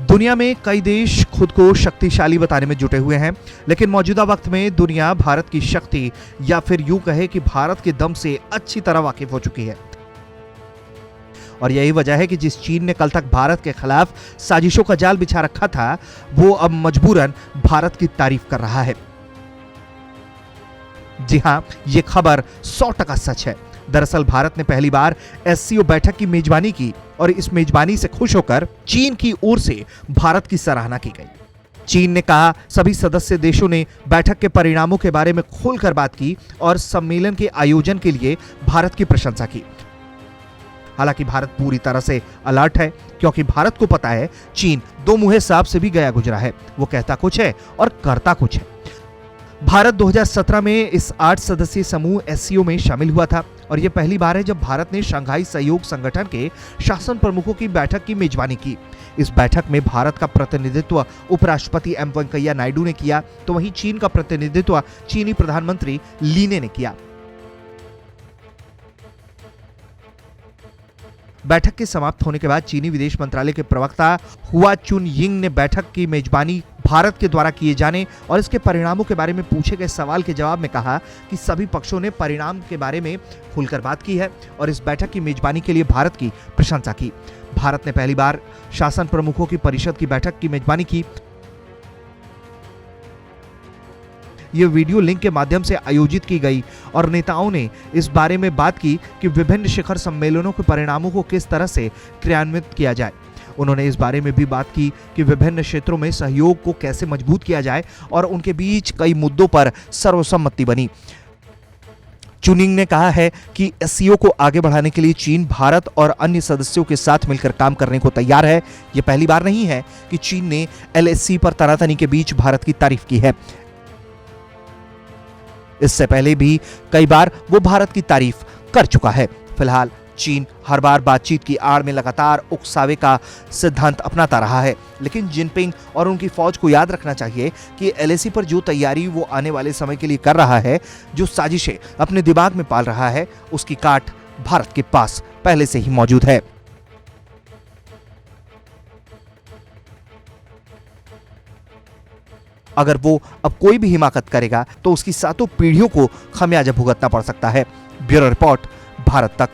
दुनिया में कई देश खुद को शक्तिशाली बताने में जुटे हुए हैं, लेकिन मौजूदा वक्त में दुनिया भारत की शक्ति या फिर यूं कहे कि भारत के दम से अच्छी तरह वाकिफ हो चुकी है। और यही वजह है कि जिस चीन ने कल तक भारत के खिलाफ साजिशों का जाल बिछा रखा था, वो अब मजबूरन भारत की तारीफ कर रहा है। जी हां, ये खबर 100% सच है। दरअसल भारत ने पहली बार एससीओ बैठक की मेजबानी की और इस मेजबानी से खुश होकर चीन की ओर से भारत की सराहना की गई। चीन ने कहा, सभी सदस्य देशों ने बैठक के परिणामों के बारे में खुलकर बात की और सम्मेलन के आयोजन के लिए भारत की प्रशंसा की। हालांकि भारत पूरी तरह से अलर्ट है, क्योंकि भारत को पता है चीन दो मुँहे सांप से भी गया गुजरा है। वो कहता कुछ है और करता कुछ है। भारत 2017 में इस 8 सदस्यीय समूह एससीओ में शामिल हुआ था और यह पहली बार है जब भारत ने शंघाई सहयोग संगठन के शासन प्रमुखों की बैठक की मेजबानी की। इस बैठक में भारत का प्रतिनिधित्व उपराष्ट्रपति एम वेंकैया नायडू ने किया, तो वहीं चीन का प्रतिनिधित्व चीनी प्रधानमंत्री ली ने किया। बैठक के समाप्त होने के बाद चीनी विदेश मंत्रालय के प्रवक्ता हुआ चुनयिंग ने बैठक की मेजबानी भारत के द्वारा किए जाने और इसके परिणामों के बारे में पूछे गए सवाल के जवाब में कहा कि सभी पक्षों ने परिणाम के बारे में खुलकर बात की है और इस बैठक की मेजबानी के लिए भारत की प्रशंसा की। भारत ने पहली बार शासन प्रमुखों की परिषद की बैठक की मेजबानी की। ये वीडियो लिंक के माध्यम से आयोजित की गई और नेताओं ने इस बारे में बात की कि विभिन्न शिखर सम्मेलनों के परिणामों को किस तरह से क्रियान्वित किया जाए। उन्होंने इस बारे में भी बात की कि विभिन्न क्षेत्रों में सहयोग को कैसे मजबूत किया जाए और उनके बीच कई मुद्दों पर सर्वसम्मति बनी। चुनिंग ने कहा है कि एससीओ को आगे बढ़ाने के लिए चीन भारत और अन्य सदस्यों के साथ मिलकर काम करने को तैयार है। यह पहली बार नहीं है कि चीन ने एलएसी पर तनातनी के बीच भारत की तारीफ की है। इससे पहले भी कई बार वो भारत की तारीफ कर चुका है। फिलहाल चीन हर बार बातचीत की आड़ में लगातार उकसावे का सिद्धांत अपनाता रहा है, लेकिन जिनपिंग और उनकी फौज को याद रखना चाहिए कि एलएसी पर जो तैयारी वो आने वाले समय के लिए कर रहा है, जो साजिशें अपने दिमाग में पाल रहा है, उसकी काट भारत के पास पहले से ही मौजूद है। अगर वो अब कोई भी हिमाकत करेगा तो उसकी सातों पीढ़ियों को खमियाजा भुगतना पड़ सकता है। ब्यूरो रिपोर्ट, भारत तक।